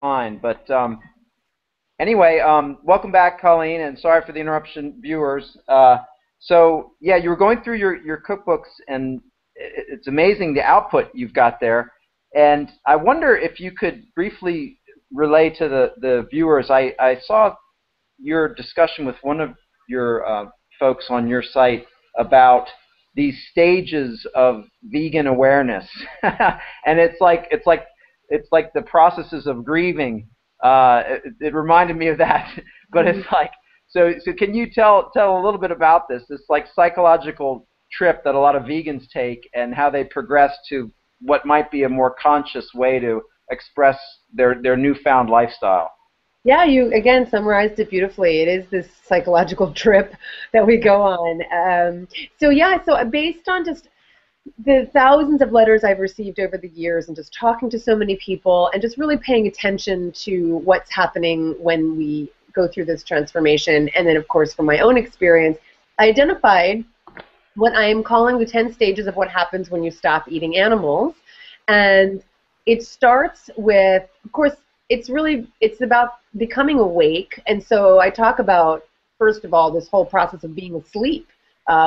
fine. But anyway, welcome back, Colleen, and sorry for the interruption, viewers. So yeah, you were going through your cookbooks, and it's amazing the output you've got there. And I wonder if you could briefly relay to the viewers. I saw your discussion with one of your folks on your site about these stages of vegan awareness, and it's like the processes of grieving. It reminded me of that, but it's like so. Can you tell a little bit about this like psychological trip that a lot of vegans take and how they progress to what might be a more conscious way to express their newfound lifestyle? Yeah, you again summarized it beautifully. It is this psychological trip that we go on. So yeah, so based on just the thousands of letters I've received over the years and just talking to so many people and just really paying attention to what's happening when we go through this transformation, and then of course from my own experience, I identified what I am calling the 10 stages of what happens when you stop eating animals. And it starts with, of course, it's about becoming awake. And so I talk about, first of all, this whole process of being asleep,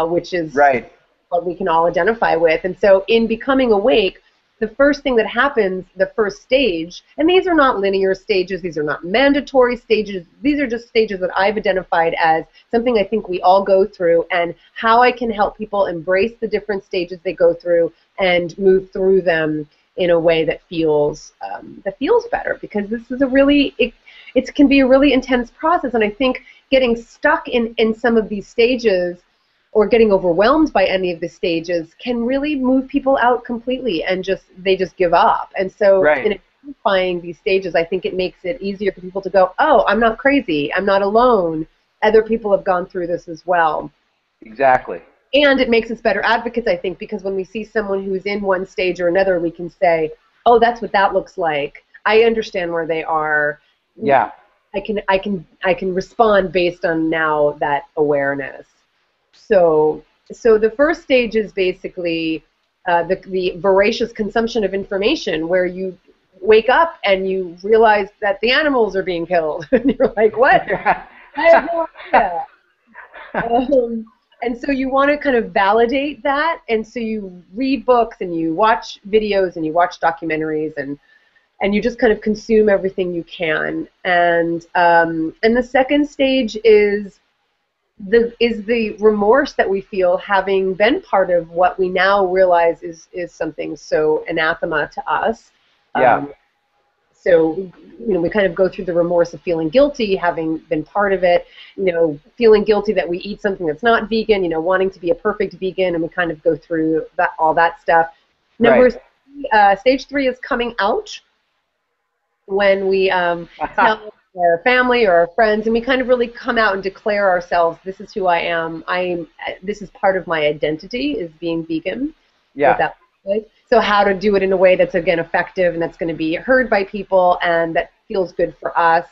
which is Right. what we can all identify with. And so in becoming awake, the first thing that happens, the first stage, and these are not linear stages, these are not mandatory stages, these are just stages that I've identified as something I think we all go through, and how I can help people embrace the different stages they go through and move through them in a way that feels better, because this is it can be a really intense process. And I think getting stuck in some of these stages or getting overwhelmed by any of the stages can really move people out completely, and they just give up. And so Right. in identifying these stages, I think it makes it easier for people to go, oh, I'm not crazy, I'm not alone, other people have gone through this as well. Exactly. And it makes us better advocates, I think, because when we see someone who's in one stage or another, we can say, oh, that's what that looks like, I understand where they are. Yeah. I can respond based on now that awareness. So the first stage is basically the voracious consumption of information, where you wake up and you realize that the animals are being killed. And you're like, what? I have no idea. And so you want to kind of validate that. And so you read books and you watch videos and you watch documentaries, and you just kind of consume everything you can. And the second stage is the remorse that we feel, having been part of what we now realize is something so anathema to us. Yeah. So we kind of go through the remorse of feeling guilty, having been part of it, feeling guilty that we eat something that's not vegan, wanting to be a perfect vegan, and we kind of go through all that stuff. Stage 3 is coming out, when we tell our family or our friends, and we kind of really come out and declare ourselves, this is who I am. This is part of my identity, is being vegan. Yeah. So how to do it in a way that's, again, effective and that's going to be heard by people and that feels good for us.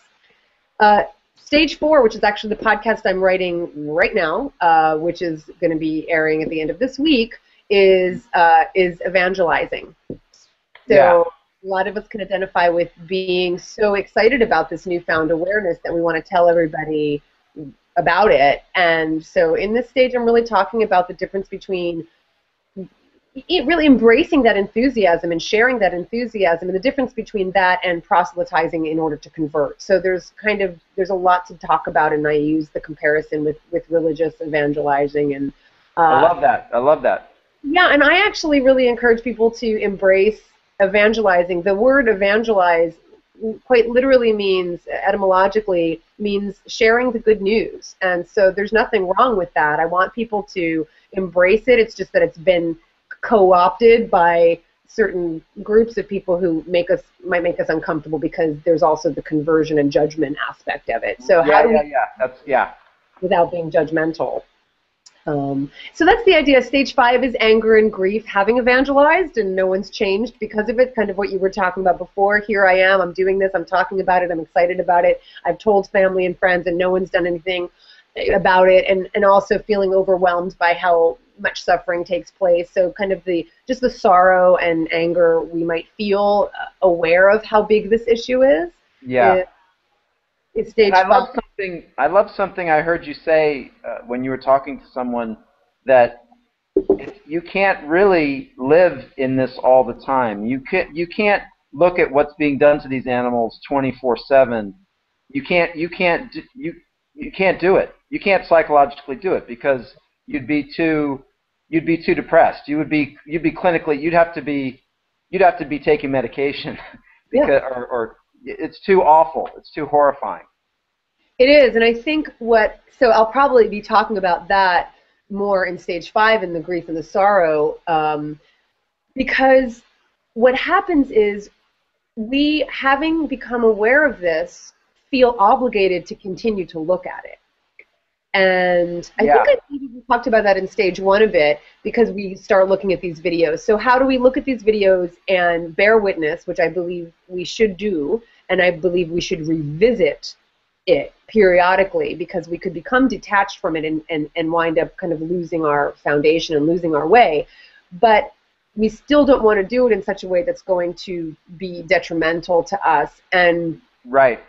Stage 4, which is actually the podcast I'm writing right now, which is going to be airing at the end of this week, is evangelizing. So a lot of us can identify with being so excited about this newfound awareness that we want to tell everybody about it. And so in this stage, I'm really talking about the difference between really embracing that enthusiasm and sharing that enthusiasm, and the difference between that and proselytizing in order to convert. So there's a lot to talk about, and I use the comparison with religious evangelizing. And I love that. Yeah, and I actually really encourage people to embrace evangelizing. The word evangelize quite literally means, etymologically, means sharing the good news. And so there's nothing wrong with that. I want people to embrace it. It's just that it's been co-opted by certain groups of people who might make us uncomfortable, because there's also the conversion and judgment aspect of it. So without being judgmental. So that's the idea. Stage 5 is anger and grief, having evangelized and no one's changed because of it, kind of what you were talking about before. Here I am, I'm doing this, I'm talking about it, I'm excited about it, I've told family and friends and no one's done anything about it, and also feeling overwhelmed by how much suffering takes place. So kind of just the sorrow and anger we might feel, aware of how big this issue is. Yeah. is And stage I love 5. something. I love something I heard you say when you were talking to someone that you can't really live in this all the time. You can't look at what's being done to these animals 24/7. You can't do it. You can't psychologically do it because you'd be too you'd be too depressed. You'd be clinically you'd have to be taking medication Yeah. because or it's too awful. It's too horrifying. It is, and I think so I'll probably be talking about that more in stage 5 in the grief and the sorrow, because what happens is we, having become aware of this, feel obligated to continue to look at it. And I think Yeah. I maybe talked about that in stage 1 a bit because we start looking at these videos. So how do we look at these videos and bear witness, which I believe we should do, and I believe we should revisit it periodically because we could become detached from it and wind up kind of losing our foundation and losing our way. But we still don't want to do it in such a way that's going to be detrimental to us. And Right.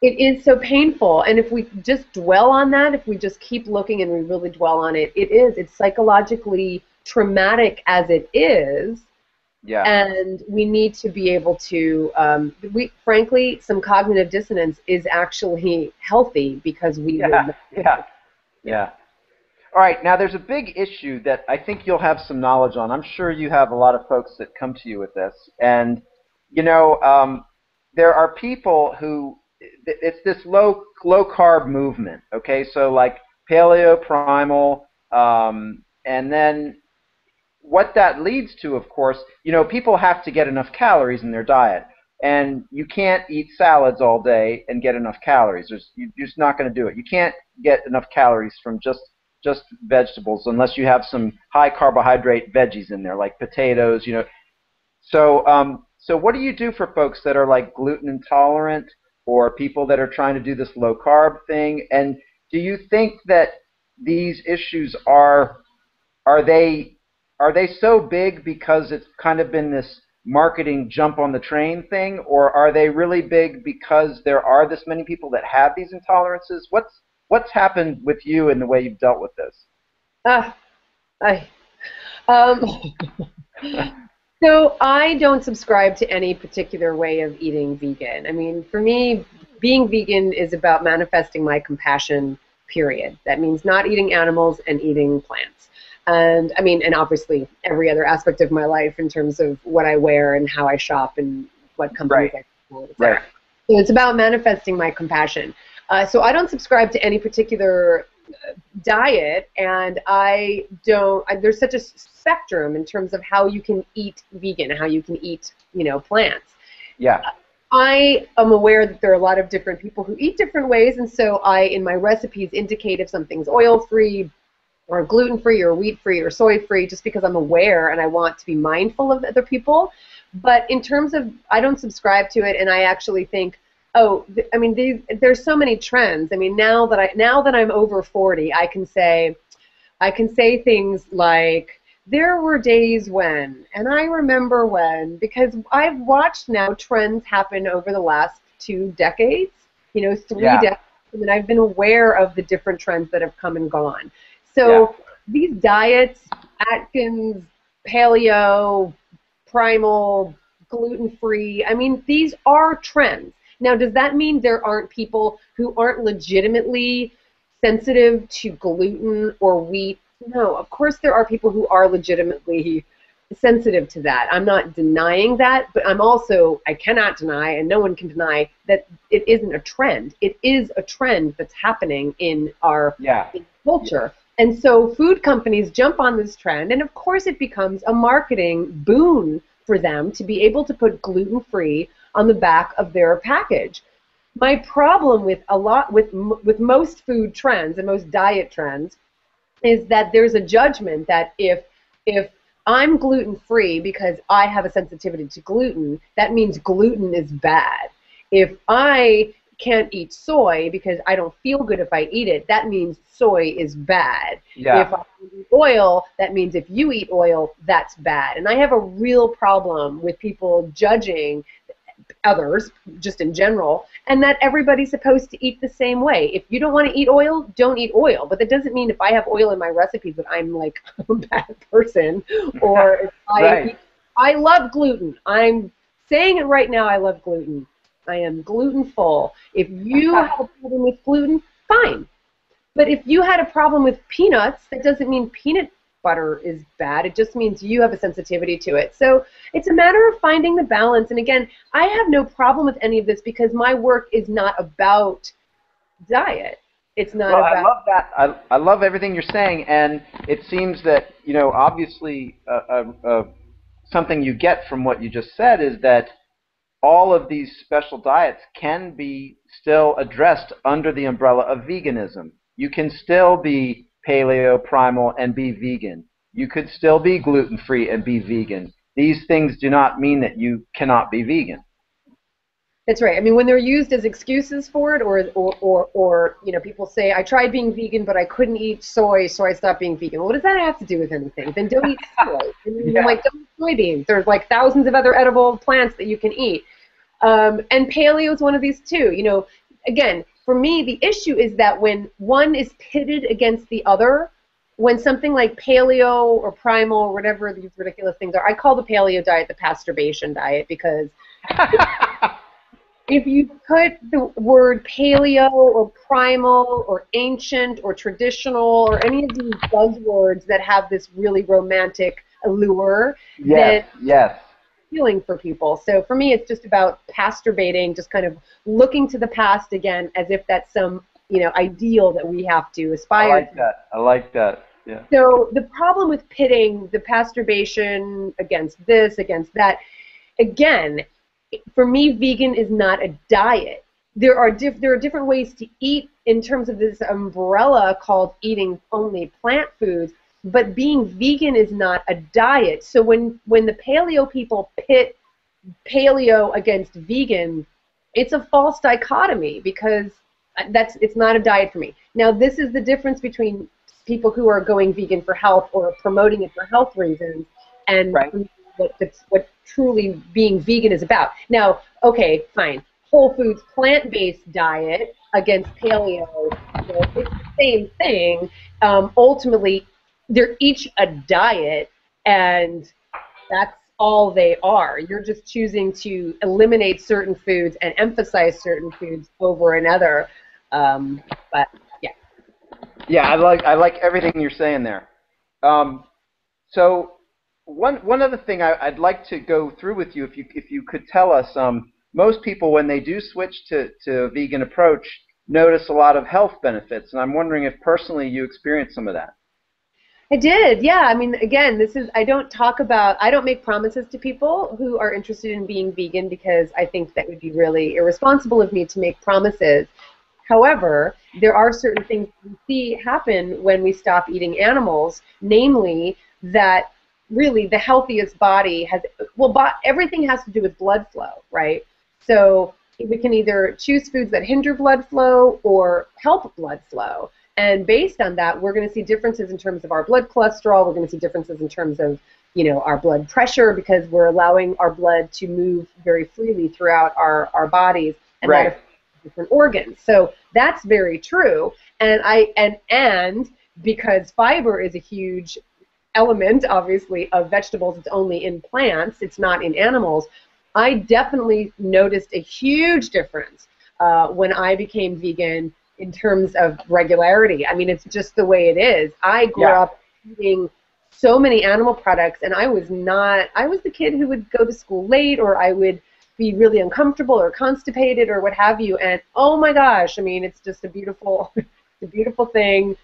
it is so painful, and if we just dwell on that, if we just keep looking and we really dwell on it, it's psychologically traumatic as it is, Yeah. and we need to be able to, frankly, some cognitive dissonance is actually healthy because we Yeah. live. Yeah. Yeah. Yeah. All right. Now, there's a big issue that I think you'll have some knowledge on. I'm sure you have a lot of folks that come to you with this, and you know, there are people who it's this low carb movement. Okay, so like paleo, primal, and then what that leads to, of course, people have to get enough calories in their diet. And you can't eat salads all day and get enough calories. You're just not going to do it. You can't get enough calories from just vegetables unless you have some high carbohydrate veggies in there, like potatoes. So what do you do for folks that are like gluten intolerant or people that are trying to do this low carb thing? And do you think that these issues are they are they so big because it's kind of been this marketing jump on the train thing, or are they really big because there are this many people that have these intolerances? What's happened with you and the way you've dealt with this? Ah, I, um, so I don't subscribe to any particular way of eating vegan. I mean, for me, being vegan is about manifesting my compassion, period. That means not eating animals and eating plants. And I mean, and obviously every other aspect of my life in terms of what I wear and how I shop and what companies Right, I support, et right. cetera. So it's about manifesting my compassion. So I don't subscribe to any particular diet, and there's such a spectrum in terms of how you can eat vegan, how you can eat, plants. Yeah, I am aware that there are a lot of different people who eat different ways, and so I, in my recipes, indicate if something's oil-free or gluten-free or wheat-free or soy-free, just because I'm aware and I want to be mindful of other people. But in terms of, I don't subscribe to it, and I actually think, I mean, there's so many trends. I mean, now that I'm over 40, I can say things like, there were days when, and I remember when, because I've watched now trends happen over the last 2 decades, 3 yeah, decades, and I've been aware of the different trends that have come and gone. yeah, So these diets, Atkins, paleo, primal, gluten-free, I mean, these are trends. Now, does that mean there aren't people who aren't legitimately sensitive to gluten or wheat? No, of course there are people who are legitimately sensitive to that. I'm not denying that, but I cannot deny, and no one can deny, that it isn't a trend. It is a trend that's happening in our yeah, culture. And so food companies jump on this trend, and of course it becomes a marketing boon for them to be able to put gluten-free on the back of their package. My problem with most food trends and most diet trends is that there's a judgment that if I'm gluten-free because I have a sensitivity to gluten, that means gluten is bad. If I can't eat soy because I don't feel good if I eat it, that means soy is bad. yeah, If I eat oil, that means if you eat oil, that's bad. And I have a real problem with people judging others, just in general, and that everybody's supposed to eat the same way. If you don't want to eat oil, don't eat oil. But that doesn't mean if I have oil in my recipes that I'm like a bad person, or if Right. I love gluten. I'm saying it right now, I love gluten. I am gluten-full. If you have a problem with gluten, fine. But if you had a problem with peanuts, that doesn't mean peanut butter is bad. It just means you have a sensitivity to it. So it's a matter of finding the balance. And again, I have no problem with any of this because my work is not about diet. It's not Well, about... I love that. I love everything you're saying, and it seems that, obviously something you get from what you just said is that all of these special diets can be still addressed under the umbrella of veganism. You can still be paleo, primal, and be vegan. You could still be gluten-free and be vegan. These things do not mean that you cannot be vegan. That's right. I mean, when they're used as excuses for it, or people say, I tried being vegan, but I couldn't eat soy, so I stopped being vegan. Well, what does that have to do with anything? Then don't eat soy. Yeah. Like, don't eat soybeans. There's like thousands of other edible plants that you can eat. And paleo is one of these too. Again, for me, the issue is that when one is pitted against the other, when something like paleo or primal or whatever these ridiculous things are, I call the paleo diet the pasturbation diet because if you put the word paleo or primal or ancient or traditional or any of these buzzwords that have this really romantic allure, then Yes. healing for people. So for me, it's just about pasturbating, just kind of looking to the past again as if that's some ideal that we have to aspire to. I like that. Yeah. So the problem with pitting the pasturbation against this, against that, again, for me, vegan is not a diet. There are different ways to eat in terms of this umbrella called eating only plant foods, but being vegan is not a diet. So when the paleo people pit paleo against vegan, it's a false dichotomy because it's not a diet for me. Now, this is the difference between people who are going vegan for health or promoting it for health reasons and right. what truly being vegan is about. Now, okay, fine. Whole foods, plant-based diet against paleo, it's the same thing. Ultimately, they're each a diet, and that's all they are. You're just choosing to eliminate certain foods and emphasize certain foods over another. But yeah. Yeah, I like everything you're saying there. So one other thing I'd like to go through with you, if you could tell us, most people when they do switch to a vegan approach notice a lot of health benefits, and I'm wondering if personally you experienced some of that. I did, yeah. I mean, again, I don't make promises to people who are interested in being vegan because I think that would be really irresponsible of me to make promises. However, there are certain things we see happen when we stop eating animals, namely that really the healthiest body has, everything has to do with blood flow, right? So we can either choose foods that hinder blood flow or help blood flow. And based on that, we're going to see differences in terms of our blood cholesterol. We're going to see differences in terms of, our blood pressure because we're allowing our blood to move very freely throughout our bodies. And right. That affects different organs. So that's very true. And because fiber is a huge element, obviously, of vegetables, it's only in plants, it's not in animals. I definitely noticed a huge difference when I became vegan in terms of regularity. I mean, it's just the way it is. I grew up eating so many animal products, and I was the kid who would go to school late, or I would be really uncomfortable or constipated or what have you, and oh my gosh, I mean, it's just a beautiful thing.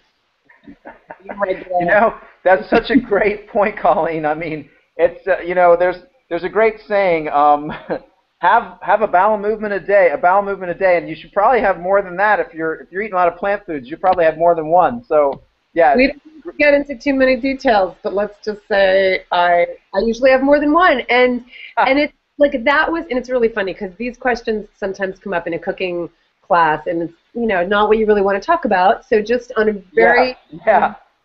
That's such a great point, Colleen. I mean, it's there's a great saying, have a bowel movement a day, and you should probably have more than that. If you're eating a lot of plant foods, you probably have more than one. So yeah. We don't get into too many details, but let's just say I usually have more than one, and it's like and it's really funny because these questions sometimes come up in a cooking class, and it's not what you really want to talk about. So just on a very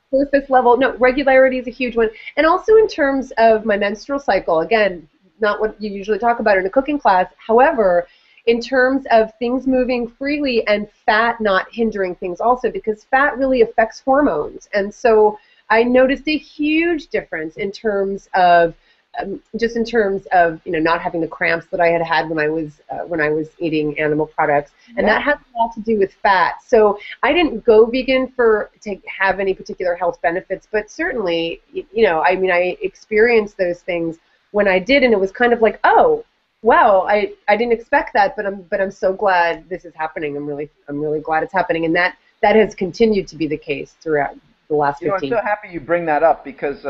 surface level, no, regularity is a huge one, and also in terms of my menstrual cycle. Again, not what you usually talk about in a cooking class. However, in terms of things moving freely and fat not hindering things also, because fat really affects hormones. And so I noticed a huge difference in terms of just in terms of not having the cramps that I had when I was eating animal products, and that has a lot to do with fat. So I didn't go vegan to have any particular health benefits, but certainly I experienced those things when I did, and it was kind of like, oh wow, I didn't expect that, but I'm so glad this is happening. I'm really glad it's happening, and that has continued to be the case throughout the last 15. I'm so happy you bring that up, because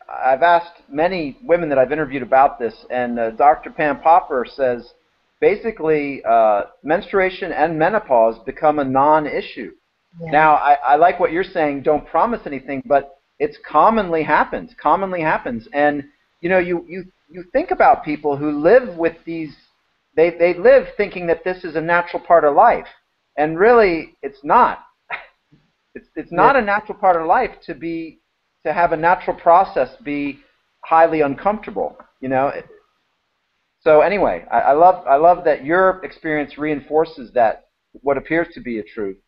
I've asked many women that I've interviewed about this, and Dr. Pam Popper says basically menstruation and menopause become a non-issue. Yeah. Now, I like what you're saying, don't promise anything, but it's commonly happens, and you think about people who live with these, they live thinking that this is a natural part of life, and really it's not. It's not a natural part of life to have a natural process be highly uncomfortable, So anyway, I love that your experience reinforces that, what appears to be a truth.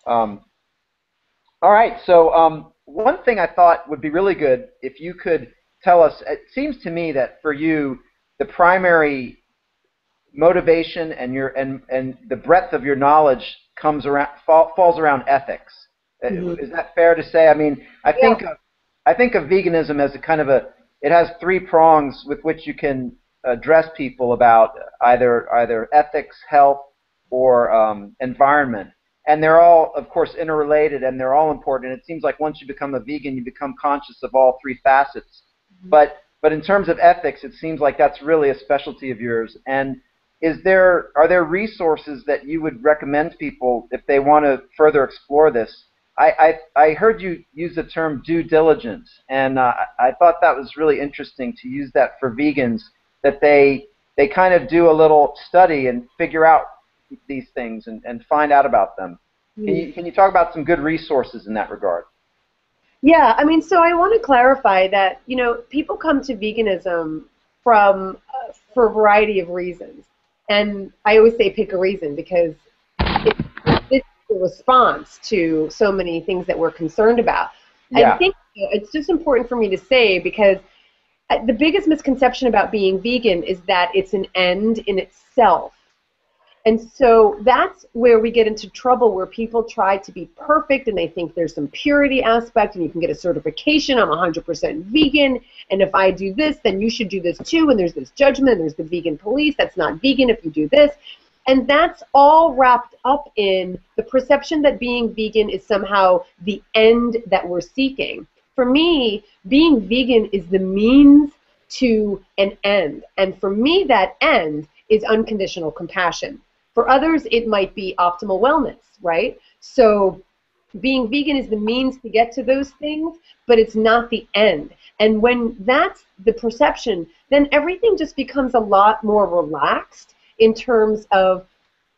All right, so one thing I thought would be really good if you could tell us. It seems to me that for you, the primary motivation and the breadth of your knowledge falls around ethics. Mm-hmm. Is that fair to say? I mean, I think of veganism as a kind of it has three prongs with which you can address people about either ethics, health, or environment. And they're all, of course, interrelated, and they're all important. And it seems like once you become a vegan, you become conscious of all three facets. Mm-hmm. But in terms of ethics, it seems like that's really a specialty of yours. And are there resources that you would recommend people if they want to further explore this? I heard you use the term due diligence, and I thought that was really interesting to use that for vegans, that they kind of do a little study and figure out these things and find out about them. Can you talk about some good resources in that regard? Yeah, I mean, so I want to clarify that, people come to veganism for a variety of reasons. And I always say pick a reason, because this is a response to so many things that we're concerned about. Yeah. I think it's just important for me to say, because the biggest misconception about being vegan is that it's an end in itself. And so that's where we get into trouble, where people try to be perfect and they think there's some purity aspect, and you can get a certification, I'm 100% vegan, and if I do this, then you should do this too, and there's this judgment, and there's the vegan police, that's not vegan if you do this. And that's all wrapped up in the perception that being vegan is somehow the end that we're seeking. For me, being vegan is the means to an end. And for me, that end is unconditional compassion. For others, it might be optimal wellness, right? So being vegan is the means to get to those things, but it's not the end. And when that's the perception, then everything just becomes a lot more relaxed in terms of,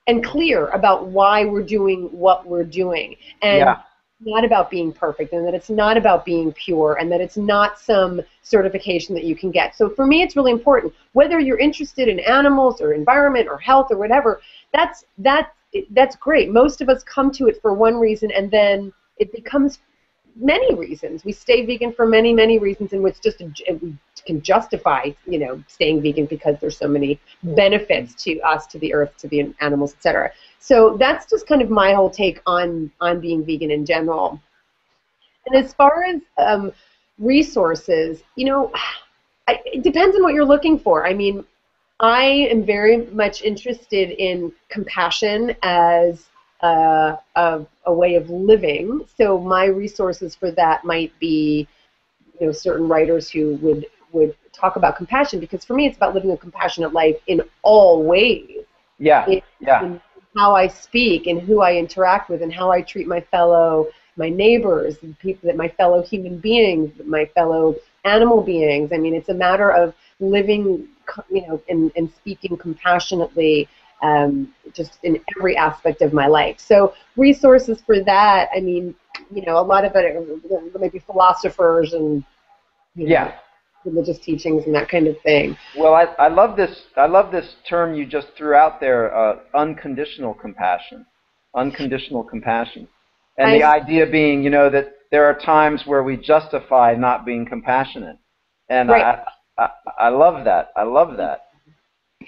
and clear about why we're doing what we're doing. And not about being perfect, and that it's not about being pure, and that it's not some certification that you can get. So for me, it's really important. Whether you're interested in animals or environment or health or whatever, that's great. Most of us come to it for one reason, and then it becomes many reasons. We stay vegan for many, many reasons, and we can justify, staying vegan because there's so many benefits to us, to the earth, to the animals, etc. So that's just kind of my whole take on being vegan in general. And as far as resources, it depends on what you're looking for. I mean, I am very much interested in compassion as a way of living. So my resources for that might be, certain writers who would talk about compassion, because for me it's about living a compassionate life in all ways. In how I speak, and who I interact with, and how I treat my neighbors, my fellow human beings, my fellow animal beings. I mean, it's a matter of living, and speaking compassionately, just in every aspect of my life. So resources for that, I mean, a lot of it, maybe philosophers and, religious teachings and that kind of thing. Well, I love this. I love this term you just threw out there, unconditional compassion. Unconditional compassion. And the idea being, that there are times where we justify not being compassionate. And right. I love that. I love that.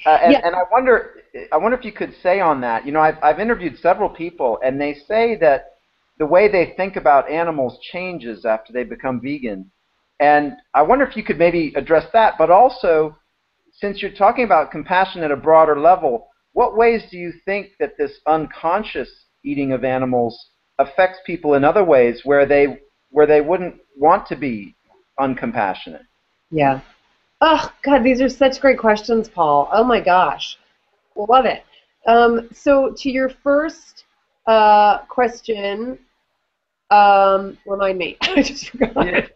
And I wonder if you could say on that, I've interviewed several people, and they say that the way they think about animals changes after they become vegan. And I wonder if you could maybe address that, but also, since you're talking about compassion at a broader level, what ways do you think that this unconscious eating of animals affects people in other ways where they wouldn't want to be uncompassionate? Yeah. Oh, God, these are such great questions, Paul. Oh, my gosh. Love it. So to your first question, remind me. I just forgot. Yeah.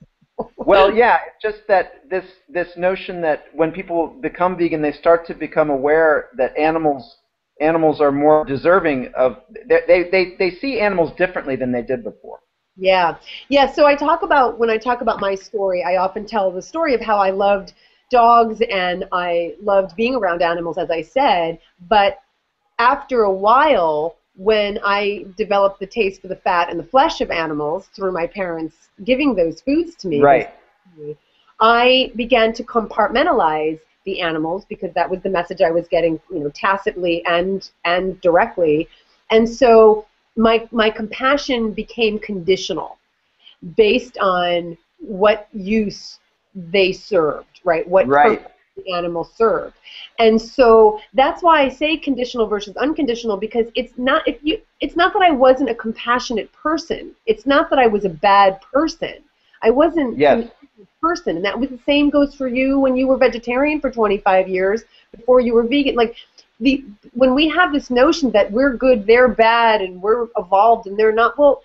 Well, yeah, it's just that this notion that when people become vegan, they start to become aware that animals are more deserving of, they see animals differently than they did before. Yeah. Yeah, so when I talk about my story, I often tell the story of how I loved dogs and I loved being around animals, as I said, but after a while, when I developed the taste for the fat and the flesh of animals through my parents giving those foods to me, right, I began to compartmentalize the animals because that was the message I was getting, tacitly and directly. And so my compassion became conditional based on what use they served, right? What purpose the animal served. And so that's why I say conditional versus unconditional, because it's not that I wasn't a compassionate person. It's not that I was a bad person. I wasn't a person. And that was the same goes for you when you were vegetarian for 25 years before you were vegan. Like when we have this notion that we're good, they're bad, and we're evolved and they're not, well,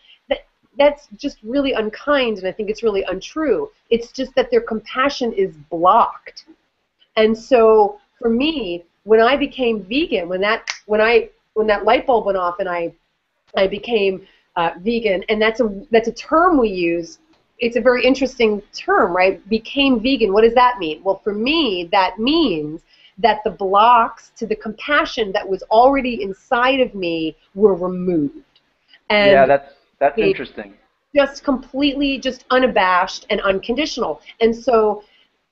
that's just really unkind, and I think it's really untrue. It's just that their compassion is blocked. And so for me, when I became vegan, when that light bulb went off and I became vegan, and that's a term we use. It's a very interesting term, right? Became vegan. What does that mean? Well, for me, that means that the blocks to the compassion that was already inside of me were removed. And yeah, that's interesting. Just completely, just unabashed and unconditional. And so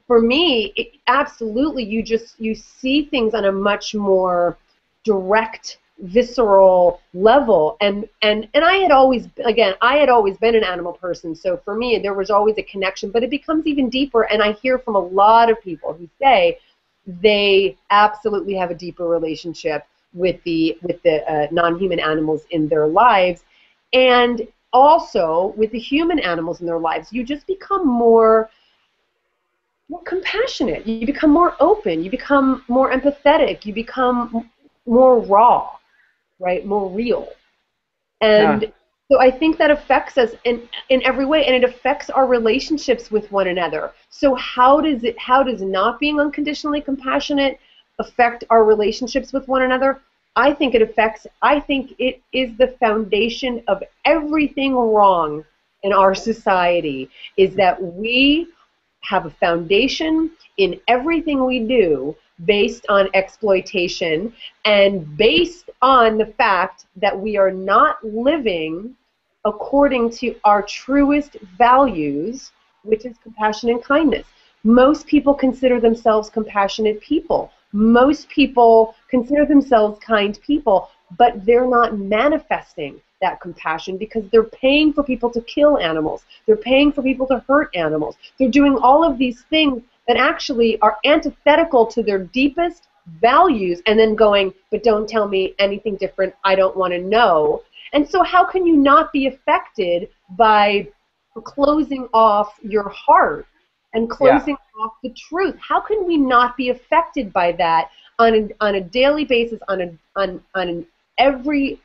for me, absolutely, you see things on a much more direct, visceral level. And I had always been an animal person. So for me, there was always a connection, but it becomes even deeper. And I hear from a lot of people who say they absolutely have a deeper relationship with the non-human animals in their lives, and also with the human animals in their lives. You just become more compassionate. You become more open. You become more empathetic. You become more raw, right? More real. And so I think that affects us in every way, and it affects our relationships with one another. So how does not being unconditionally compassionate affect our relationships with one another? I think it is the foundation of everything wrong in our society, is that we have a foundation in everything we do based on exploitation and based on the fact that we are not living according to our truest values, which is compassion and kindness. Most people consider themselves compassionate people. Most people consider themselves kind people, but they're not manifesting that compassion because they're paying for people to kill animals. They're paying for people to hurt animals. They're doing all of these things that actually are antithetical to their deepest values, and then going, but don't tell me anything different, I don't want to know. And so how can you not be affected by closing off your heart and closing off the truth? How can we not be affected by that on a daily basis, on every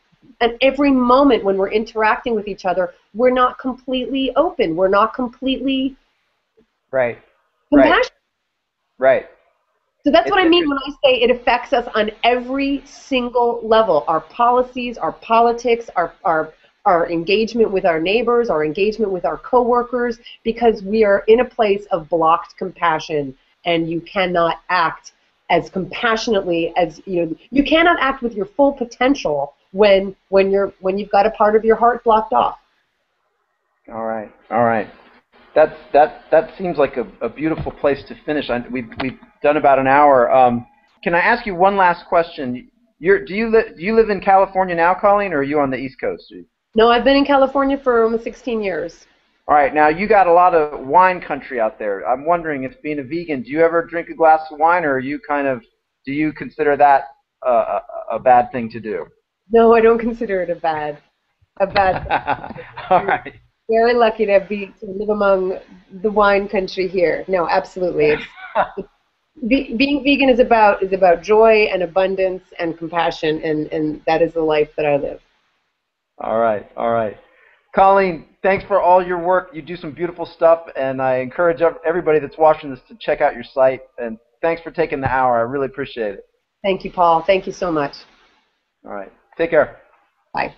moment when we're interacting with each other? We're not completely open. We're not completely compassionate. Right. So that's what I mean when I say it affects us on every single level. Our policies, our politics, our our engagement with our neighbors, our engagement with our coworkers, because we are in a place of blocked compassion, and you cannot act as compassionately as you cannot act with your full potential when you've got a part of your heart blocked off. All right, all right. That seems like a beautiful place to finish. We've done about an hour. Can I ask you one last question? Do you live in California now, Colleen, or are you on the East Coast? No, I've been in California for almost 16 years. All right, now you got a lot of wine country out there. I'm wondering, if being a vegan, do you ever drink a glass of wine, or do you consider that a bad thing to do? No, I don't consider it a bad thing. All right. Very lucky to live among the wine country here. No, absolutely. Being vegan is about joy and abundance and compassion, and that is the life that I live. All right, all right. Colleen, thanks for all your work. You do some beautiful stuff, and I encourage everybody that's watching this to check out your site. And thanks for taking the hour. I really appreciate it. Thank you, Paul. Thank you so much. All right. Take care. Bye.